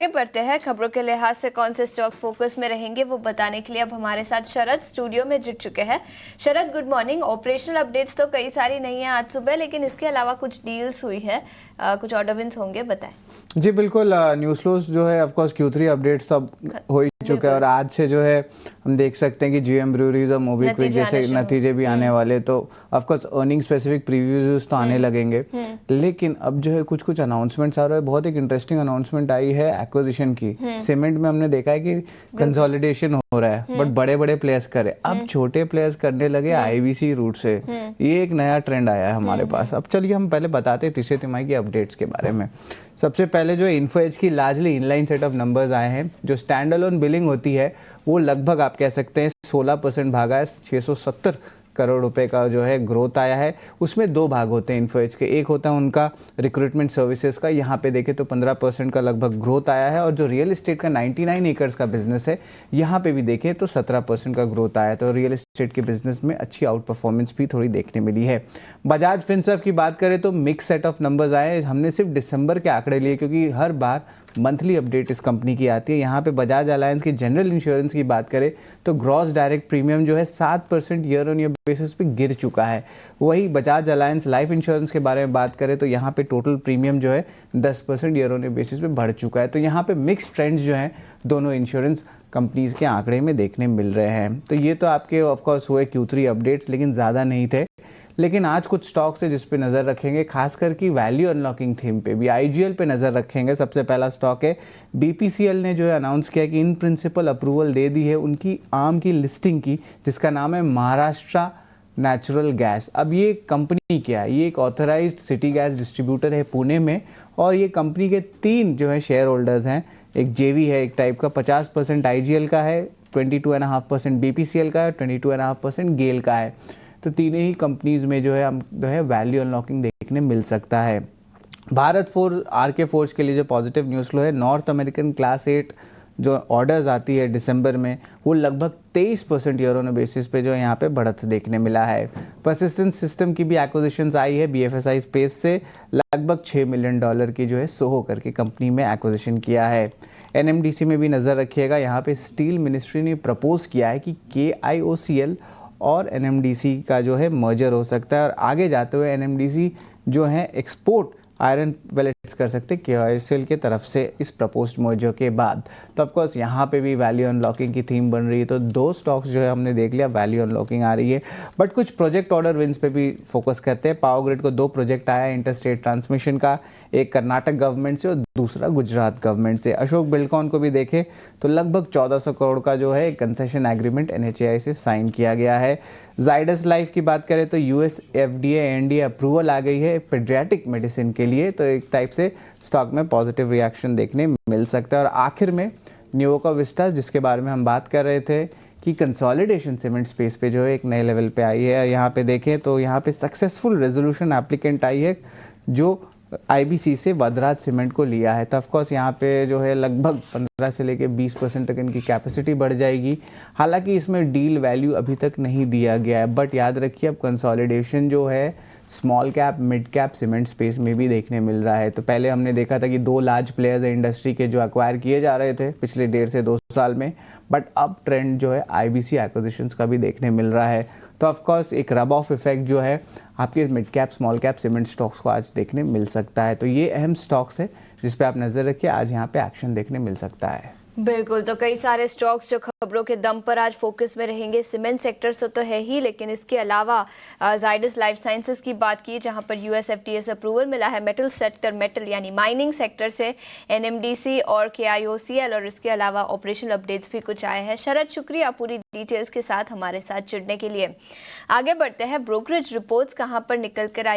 आगे बढ़ते हैं। खबरों के लिहाज से कौन से स्टॉक्स फोकस में रहेंगे वो बताने के लिए अब हमारे साथ शरद स्टूडियो में जुट चुके हैं। शरद, गुड मॉर्निंग। ऑपरेशनल अपडेट्स तो कई सारी नहीं है आज सुबह, लेकिन इसके अलावा कुछ डील्स हुई है, कुछ ऑर्डर विन्स होंगे, बताएं। जी बिल्कुल, न्यूज़ फ्लोज जो है ऑफ कोर्स Q3 अपडेट्स तो अब हो ही चुका है और आज से जो है हम देख सकते हैं कि GM ब्रूअरीज और मोबीक्विक जैसे नतीजे भी आने वाले, तो of course earning specific previews तो आने लगेंगे। लेकिन अब जो है कुछ कुछ अनाउंसमेंट्स आ रहे हैं। बहुत एक इंटरेस्टिंग अनाउंसमेंट आई है एक्विजिशन की। सीमेंट में हमने देखा है कि कंसोलिडेशन हो रहा है, बट बड़े बड़े प्लेयर्स करे, अब छोटे प्लेयर्स करने लगे IBC रूट से। ये एक नया ट्रेंड आया है हमारे पास। अब चलिए हम पहले बताते हैं तीसरे तिमाही की अपडेट्स के बारे में। सबसे पहले जो इन्फो एज की largely inline set of numbers आए हैं। जो स्टैंड अलोन बिलिंग होती है वो लगभग आप कह सकते हैं 16% भागा है। 670 करोड़ रुपए का जो है ग्रोथ आया है। उसमें दो भाग होते हैं इन्फो एज के। एक होता है उनका रिक्रूटमेंट सर्विसेज का, यहाँ पे देखें तो 15% का लगभग ग्रोथ आया है। और जो रियल एस्टेट का 99 एकर्स का बिजनेस है, यहाँ पे भी देखें तो 17% का ग्रोथ आया है। तो रियल एस्टेट के बिजनेस में अच्छी आउट परफॉर्मेंस भी थोड़ी देखने मिली है। बजाज फिनसर्व की बात करें तो मिक्स सेट ऑफ नंबर्स आए। हमने सिर्फ दिसंबर के आंकड़े लिए क्योंकि हर बार मंथली अपडेट इस कंपनी की आती है। यहाँ पे बजाज अलायंस की जनरल इंश्योरेंस की बात करें तो ग्रॉस डायरेक्ट प्रीमियम जो है 7% ईयर ऑन ईयर बेसिस पे गिर चुका है। वही बजाज अलायंस लाइफ इंश्योरेंस के बारे में बात करें तो यहाँ पे टोटल प्रीमियम जो है 10% ईयर ऑन ईयर बेसिस पे बढ़ चुका है। तो यहाँ पे मिक्स ट्रेंड्स जो हैं दोनों इंश्योरेंस कंपनीज के आंकड़े में देखने मिल रहे हैं। तो ये तो आपके ऑफकोर्स हुए Q3 अपडेट्स, लेकिन ज़्यादा नहीं थे। लेकिन आज कुछ स्टॉक्स है जिस पे नज़र रखेंगे, खासकर की वैल्यू अनलॉकिंग थीम पे भी। IGL पे नज़र रखेंगे। सबसे पहला स्टॉक है BPCL ने जो है अनाउंस किया कि इन प्रिंसिपल अप्रूवल दे दी है उनकी आर्म की लिस्टिंग की, जिसका नाम है महाराष्ट्र नेचुरल गैस। अब ये कंपनी क्या है? ये एक ऑथराइज्ड सिटी गैस डिस्ट्रीब्यूटर है पुणे में, और ये कंपनी के 3 जो है शेयर होल्डर्स हैं। एक JV है एक टाइप का, 50% IGL का है, 22.5% BPCL का है, 22.5% गेल का है। तो तीनों ही कंपनीज में जो है हम जो है वैल्यू अनलॉकिंग देखने मिल सकता है। भारत फोर्ज RK फोर्ज के लिए जो पॉजिटिव न्यूज़ फ्लो है, नॉर्थ अमेरिकन क्लास 8 जो ऑर्डर्स आती है दिसंबर में, वो लगभग 23% ईयर ऑन बेसिस पे जो है यहाँ पे बढ़त देखने मिला है। परसिस्टेंस सिस्टम की भी एक्विजिशंस आई है BFSI स्पेस से। लगभग $6 मिलियन की जो है सोहो करके कंपनी में एक्विजिशन किया है। NMDC में भी नज़र रखिएगा। यहाँ पे स्टील मिनिस्ट्री ने प्रपोज किया है कि KIOCL और NMDC का जो है मर्जर हो सकता है, और आगे जाते हुए NMDC जो है एक्सपोर्ट आयरन वेलेट्स कर सकते हैं KIOCL के तरफ से इस प्रपोज्ड मर्जर के बाद। तो ऑफकोर्स यहाँ पे भी वैल्यू अनलॉकिंग की थीम बन रही है। तो 2 स्टॉक्स जो है हमने देख लिया, वैल्यू अनलॉकिंग आ रही है। बट कुछ प्रोजेक्ट ऑर्डर विन्स पे भी फोकस करते हैं। पावर ग्रिड को 2 प्रोजेक्ट आया है इंटरस्टेट ट्रांसमिशन का, एक कर्नाटक गवर्नमेंट से और दूसरा गुजरात गवर्नमेंट से। अशोक बिल्डकॉन को भी देखें तो लगभग 1400 करोड़ का जो है कंसेशन एग्रीमेंट NHAI से साइन किया गया है। जाइडस लाइफ की बात करें तो US FDA NDA अप्रूवल आ गई है पेडियाट्रिक मेडिसिन के लिए। तो एक टाइप से स्टॉक में पॉजिटिव रिएक्शन देखने मिल सकता है। और आखिर में न्यूयोका विस्टास, जिसके बारे में हम बात कर रहे थे कि कंसोलिडेशन सीमेंट स्पेस पे जो है एक नए लेवल पे आई है। यहाँ पे देखें तो यहाँ पे सक्सेसफुल रेजोल्यूशन एप्लीकेंट आई है जो IBC से वदराज सीमेंट को लिया है। तो ऑफकोर्स यहाँ पे जो है लगभग 15 से लेकर 20% तक इनकी कैपेसिटी बढ़ जाएगी। हालांकि इसमें डील वैल्यू अभी तक नहीं दिया गया है, बट याद रखिए अब कंसोलिडेशन जो है small cap mid cap cement space में भी देखने मिल रहा है। तो पहले हमने देखा था कि 2 लार्ज प्लेयर्स है इंडस्ट्री के जो एक्वायर किए जा रहे थे पिछले 1.5 से 2 साल में, बट अब ट्रेंड जो है IBC एक्विजिशंस का भी देखने मिल रहा है। तो ऑफकोर्स एक रब ऑफ इफेक्ट जो है आपके mid cap small cap cement stocks को आज देखने मिल सकता है। तो ये अहम स्टॉक्स है जिस पे आप नज़र रखिए, आज यहाँ पे एक्शन देखने मिल सकता है। बिल्कुल, तो कई सारे स्टॉक्स जो खबरों के दम पर आज फोकस में रहेंगे। सीमेंट सेक्टर से तो है ही, लेकिन इसके अलावा जाइडस लाइफ साइंसेज की बात की जहां पर US FDA से अप्रूवल मिला है। मेटल सेक्टर, मेटल यानी माइनिंग सेक्टर से NMDC और KIOCL, और इसके अलावा ऑपरेशनल अपडेट्स भी कुछ आए हैं। शरद, शुक्रिया पूरी डिटेल्स के साथ हमारे साथ जुड़ने के लिए। आगे बढ़ते हैं, ब्रोकरेज रिपोर्ट्स कहां पर निकल कर आई